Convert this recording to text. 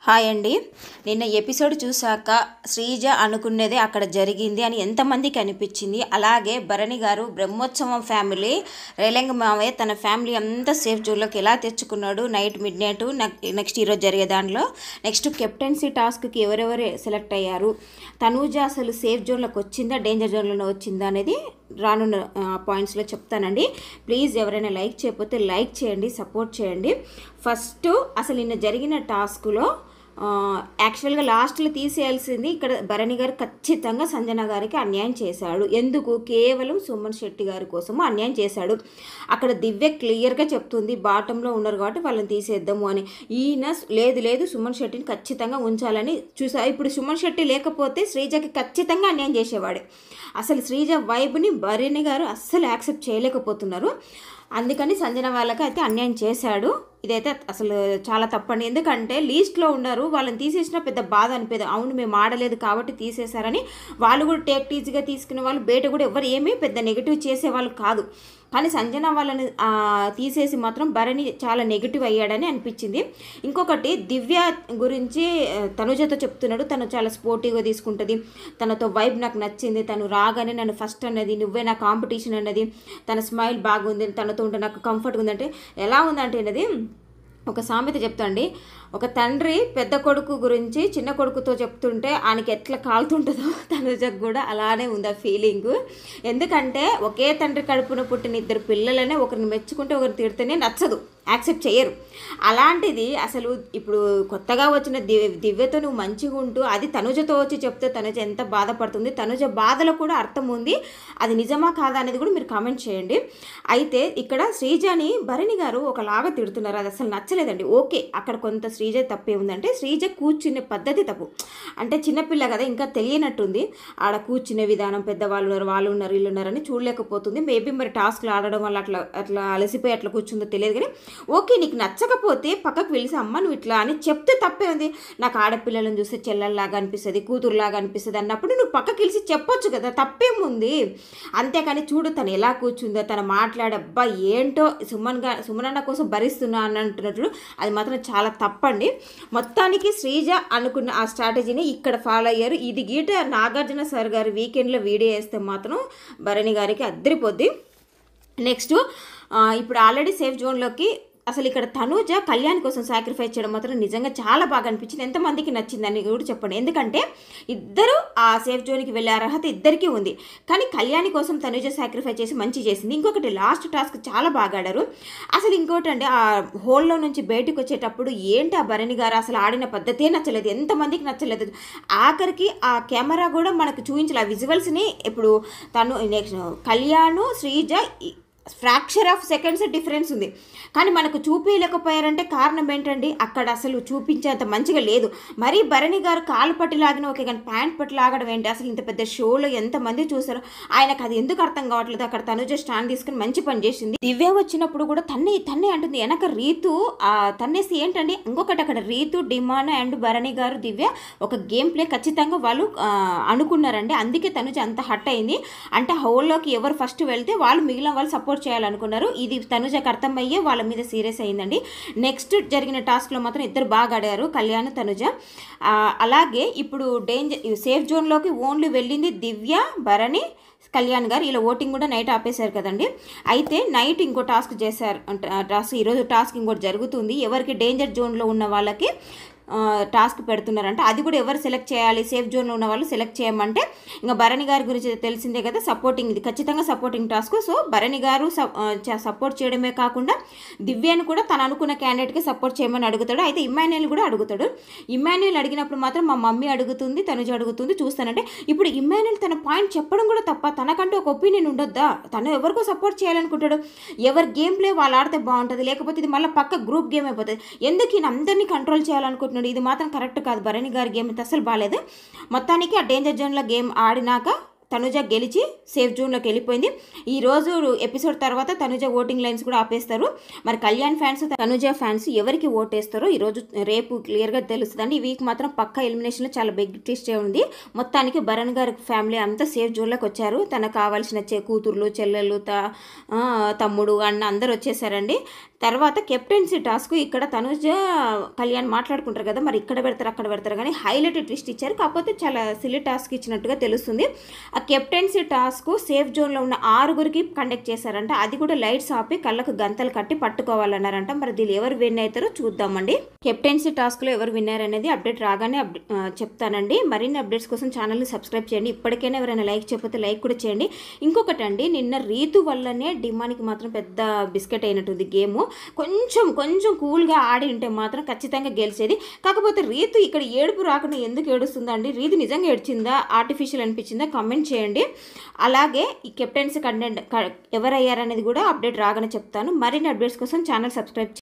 Hi అండి. నిన్న episode చూశాక శ్రీజ అనుకున్నదే అక్కడ జరిగింది అని ఎంతమందికి అనిపించింది. అలాగే భరణి గారు బ్రహ్మోత్సవం ఫ్యామిలీ రేలంగ మావయ్య తన ఫ్యామిలీ అంతా సేఫ్ జోన్లోకి ఎలా తెచ్చుకున్నాడు. నైట్ మిడ్ నైట్ నెక్స్ట్ ఈరోజు జరిగే దానిలో నెక్స్ట్ కెప్టెన్సీ టాస్క్కి ఎవరెవరు సెలెక్ట్ అయ్యారు, తనూజ అసలు సేఫ్ జోన్లోకి వచ్చిందా డేంజర్ జోన్లోనే వచ్చిందా అనేది రానున్న పాయింట్స్లో చెప్తానండి. ప్లీజ్ ఎవరైనా లైక్ చేయకపోతే లైక్ చేయండి, సపోర్ట్ చేయండి. ఫస్ట్ అసలు నిన్న జరిగిన టాస్క్లో యాక్చువల్గా లాస్ట్లో తీసేయాల్సింది ఇక్కడ భరణి గారు ఖచ్చితంగా సంజన గారికి అన్యాయం చేశాడు. ఎందుకు? కేవలం సుమన్ శెట్టి గారి కోసము అన్యాయం చేశాడు. అక్కడ దివ్య క్లియర్గా చెప్తుంది బాటంలో ఉన్నారు కాబట్టి వాళ్ళని తీసేద్దాము అని. ఈయన లేదు సుమన్ శెట్టిని ఖచ్చితంగా ఉంచాలని చూసా. ఇప్పుడు సుమన్ శెట్టి లేకపోతే శ్రీజకి ఖచ్చితంగా అన్యాయం చేసేవాడు. అసలు శ్రీజ వైబ్ని భరణి గారు అస్సలు యాక్సెప్ట్ చేయలేకపోతున్నారు. అందుకని సంజన వాళ్ళకి అయితే అన్యాయం చేశాడు. ఇదైతే అసలు చాలా తప్పండి. ఎందుకంటే లీస్ట్లో ఉన్నారు, వాళ్ళని తీసేసినా పెద్ద బాధ అనిపేది. అవును మేము ఆడలేదు కాబట్టి తీసేశారని వాళ్ళు కూడా టేక్ ఈజీగా తీసుకునే వాళ్ళు, బయట కూడా ఎవరు ఏమీ పెద్ద నెగిటివ్ చేసేవాళ్ళు కాదు. కానీ సంజన వాళ్ళని తీసేసి మాత్రం భరణి చాలా నెగిటివ్ అయ్యాడని అనిపించింది. ఇంకొకటి దివ్య గురించి తనుజతో చెప్తున్నాడు, తను చాలా స్పోర్టివ్గా తీసుకుంటుంది, తనతో వైబ్ నాకు నచ్చింది, తను రాగానే నన్ను ఫస్ట్ అన్నది, నువ్వే నా కాంపిటీషన్ అన్నది, తన స్మైల్ బాగుంది, తనతో ఉంటే నాకు కంఫర్ట్గా ఉందంటే ఎలా ఉందంటే అన్నది ఒక సామెత చెప్తాండి. ఒక తండ్రి పెద్ద కొడుకు గురించి చిన్న కొడుకుతో చెప్తుంటే ఆయనకి ఎట్లా కాలుతుంటుందో తనుజకు కూడా అలానే ఉంది ఆ ఫీలింగు. ఎందుకంటే ఒకే తండ్రి కడుపున పుట్టిన ఇద్దరు పిల్లలనే ఒకరిని మెచ్చుకుంటే ఒకరిని తిడితేనే నచ్చదు, యాక్సెప్ట్ చేయరు. అలాంటిది అసలు ఇప్పుడు కొత్తగా వచ్చిన దివ్యతో నువ్వు మంచిగా ఉంటూ అది తనుజతో వచ్చి చెప్తే తనుజ ఎంత బాధపడుతుంది, తనుజ బాధలో కూడా అర్థం ఉంది, అది నిజమా కాదా అనేది కూడా మీరు కామెంట్ చేయండి. అయితే ఇక్కడ శ్రీజని భరణి గారు ఒకలాగా తిడుతున్నారు, అది అసలు నచ్చలేదండి. ఓకే, అక్కడ కొంత శ్రీజ తప్పే ఉందంటే శ్రీజ కూర్చునే పద్ధతి తప్పు. అంటే చిన్నపిల్ల కదా, ఇంకా తెలియనట్టుంది. ఆడ కూర్చునే విధానం, పెద్దవాళ్ళు ఉన్నారు, వాళ్ళు ఉన్నారు, వీళ్ళు ఉన్నారని చూడలేకపోతుంది. మేబీ మరి టాస్క్లు ఆడడం వల్ల అట్లా అలసిపోయి అట్లా కూర్చుందో తెలియదు. కానీ ఓకే, నీకు నచ్చకపోతే పక్కకు పిలిచి అమ్మ నువ్వు ఇట్లా అని చెప్తే తప్పే ఉంది. నాకు ఆడపిల్లలను చూస్తే చెల్లెల్లాగా అనిపిస్తుంది, కూతురులాగా అనిపిస్తుంది అన్నప్పుడు నువ్వు పక్కకి పిలిచి చెప్పొచ్చు కదా, తప్పేముంది. అంతేకాని చూడు తను ఎలా కూర్చుందో, తను మాట్లాడబ్బా ఏంటో సుమనన్న కోసం భరిస్తున్నా అని అంటున్నట్లు అది మాత్రం చాలా తప్పండి. మొత్తానికి శ్రీజ అనుకున్న ఆ స్ట్రాటజీని ఇక్కడ ఫాలో అయ్యారు. ఇది గీట నాగార్జున సార్ గారు వీకెండ్లో వీడియో వేస్తే మాత్రం భరణి గారికి అద్దరిపోద్ది. నెక్స్ట్ ఇప్పుడు ఆల్రెడీ సేఫ్ జోన్లోకి అసలు ఇక్కడ తనూజ కళ్యాణ్ కోసం సాక్రిఫైస్ చేయడం మాత్రం నిజంగా చాలా బాగా అనిపించింది. ఎంతమందికి నచ్చిందని కూడా చెప్పండి. ఎందుకంటే ఇద్దరు ఆ సేఫ్ జోన్కి వెళ్ళే అర్హత ఇద్దరికీ ఉంది. కానీ కళ్యాణి కోసం తనూజ సాక్రిఫైస్ చేసి మంచి చేసింది. ఇంకొకటి లాస్ట్ టాస్క్ చాలా బాగా ఆడారు. అసలు ఇంకోటి అండి, ఆ హోల్లో నుంచి బయటకు వచ్చేటప్పుడు ఏంటి ఆ భరణి గారు అసలు ఆడిన పద్ధతే నచ్చలేదు, ఎంతమందికి నచ్చలేదు. ఆఖరికి ఆ కెమెరా కూడా మనకు చూపించాలి ఆ విజువల్స్ని. ఇప్పుడు తను next Kalyan Sreeja fracture of seconds difference ఉంది, కానీ మనకు చూపించలేకపోయారంటే కారణం ఏంటండి, అక్కడ అసలు చూపించేంత మంచిగా లేదు. మరీ భరణి గారు కాలు పట్టి లాగిన ఓకే, కానీ ప్యాంట్ పట్టి లాగడం ఏంటి? అసలు ఇంత పెద్ద షోలో ఎంతమంది చూసారో ఆయనకు అది ఎందుకు అర్థం కావట్లేదు. అక్కడ తనుజ స్టాండ్ తీసుకుని మంచి పని చేసింది. దివ్య వచ్చినప్పుడు కూడా తన్నే అంటుంది, వెనక రీతు తన్నేసి ఏంటండి. ఇంకొకటి అక్కడ రీతు, డిమాన్ అండ్ భరణి గారు, దివ్య ఒక గేమ్ ప్లే ఖచ్చితంగా వాళ్ళు అనుకున్నారండి. అందుకే తనుజ అంత హట్ అయింది. అంటే హోల్లోకి ఎవరు ఫస్ట్ వెళ్తే వాళ్ళు మిగిలిన వాళ్ళు సపోర్ట్ చేయాలనుకున్నారు. ఇది తనుజకు అర్థమయ్యే వాళ్ళ మీద సీరియస్ అయిందండి. నెక్స్ట్ జరిగిన టాస్క్లో మాత్రం ఇద్దరు బాగా ఆడారు, కళ్యాణ్ తనుజ. అలాగే ఇప్పుడు సేఫ్ జోన్లోకి ఓన్లీ వెళ్ళింది దివ్య, భరణి, కళ్యాణ్ గారు. ఇలా ఓటింగ్ కూడా నైట్ ఆపేశారు కదండి. అయితే నైట్ ఇంకో టాస్క్ చేశారు. ఈరోజు టాస్క్ ఇంకోటి జరుగుతుంది. ఎవరికి డేంజర్ జోన్లో ఉన్న వాళ్ళకి టాస్క్ పెడుతున్నారంట. అది కూడా ఎవరు సెలెక్ట్ చేయాలి, సేఫ్ జోన్లో ఉన్న వాళ్ళు సెలెక్ట్ చేయమంటే ఇంకా భరణి గారి గురించి తెలిసిందే కదా, సపోర్టింగ్, ఇది ఖచ్చితంగా supporting task. So Bharani garu support చేయడమే కాకుండా దివ్యను కూడా తను అనుకున్న క్యాండిడేట్కి సపోర్ట్ చేయమని అడుగుతాడు. అయితే ఇమ్మాన్యుయల్ కూడా అడుగుతాడు. ఇమ్మాన్యుయల్ అడిగినప్పుడు మాత్రం మా మమ్మీ అడుగుతుంది, తనుజ అడుగుతుంది, చూస్తానంటే ఇప్పుడు ఇమ్మాన్యుయల్ తన పాయింట్ చెప్పడం కూడా తప్ప, తనకంటూ ఒక ఒపీనియన్ ఉండొద్దా? తను ఎవరికో సపోర్ట్ చేయాలనుకుంటాడు. ఎవరి గేమ్ ప్లే వాళ్ళు ఆడితే బాగుంటుంది, లేకపోతే ఇది మళ్ళీ పక్క గ్రూప్ గేమ్ అయిపోతుంది. ఎందుకు ఈయన అందరినీ కంట్రోల్ చేయాలనుకుంటున్నాడు? ఇది మాత్రం కరెక్ట్ కాదు. భరణి గారి గేమ్ అయితే అసలు బాగాలేదు. మొత్తానికి ఆ డేంజర్ జోన్లో గేమ్ ఆడినాక తనుజ గెలిచి సేఫ్ జోన్లోకి వెళ్ళిపోయింది. ఈరోజు ఎపిసోడ్ తర్వాత తనుజ ఓటింగ్ లైన్స్ కూడా ఆపేస్తారు. మరి కళ్యాణ్ ఫ్యాన్స్, తనుజ ఫ్యాన్స్ ఎవరికి ఓటేస్తారో ఈరోజు రేపు క్లియర్గా తెలుస్తుందండి. ఈ వీక్ మాత్రం పక్క ఎలిమినేషన్లో చాలా బిగ్ ట్విస్ట్ ఉంది. మొత్తానికి భరణ్ గారి ఫ్యామిలీ అంతా సేఫ్ జోన్లోకి వచ్చారు. తనకు కావాల్సిన కూతుర్లు, చెల్లెళ్ళు, తమ్ముడు, అన్న అందరు వచ్చేసారండి. తర్వాత కెప్టెన్సీ టాస్క్ ఇక్కడ తనుజ కళ్యాణ్ మాట్లాడుకుంటారు కదా, మరి ఇక్కడ పెడతారు అక్కడ పెడతారు కానీ హైలైట్ ట్విస్ట్ ఇచ్చారు. కాకపోతే చాలా సిల్లీ టాస్క్ ఇచ్చినట్టుగా తెలుస్తుంది. ఆ కెప్టెన్సీ టాస్క్ సేఫ్ జోన్లో ఉన్న 6గురికి కండక్ట్ చేశారంట. అది కూడా లైట్స్ ఆపి కళ్ళకు గంతలు కట్టి పట్టుకోవాలన్నారంట. మరి దీన్ని ఎవరు విన్ అవుతారో చూద్దామండి. కెప్టెన్సీ టాస్క్లో ఎవరు విన్నర్ అనేది అప్డేట్ రాగానే చెప్తానండి. మరిన్ని అప్డేట్స్ కోసం ఛానల్ని సబ్స్క్రైబ్ చేయండి. ఇప్పటికైనా ఎవరైనా లైక్ చెప్పితే లైక్ కూడా చేయండి. ఇంకొకటి అండి, నిన్న రీతు వల్లనే డిమానికి మాత్రం పెద్ద బిస్కెట్ అయినట్టుంది గేమ్. కొంచెం కూల్గా ఆడి ఉంటే మాత్రం ఖచ్చితంగా గెలిచేది. కాకపోతే రీతు ఇక్కడ ఏడుపు రాకుండా ఎందుకు ఏడుస్తుందండి? రీతు నిజంగా ఏడ్చిందా, ఆర్టిఫిషియల్ అనిపించిందా? కామెంట్ చేయండి. అలాగే ఈ కెప్టెన్సీ కంటెంట్ ఎవరయ్యారనేది కూడా అప్డేట్ రాగానే చెప్తాను. మరిన్ని అప్డేట్స్ కోసం ఛానల్ సబ్స్క్రైబ్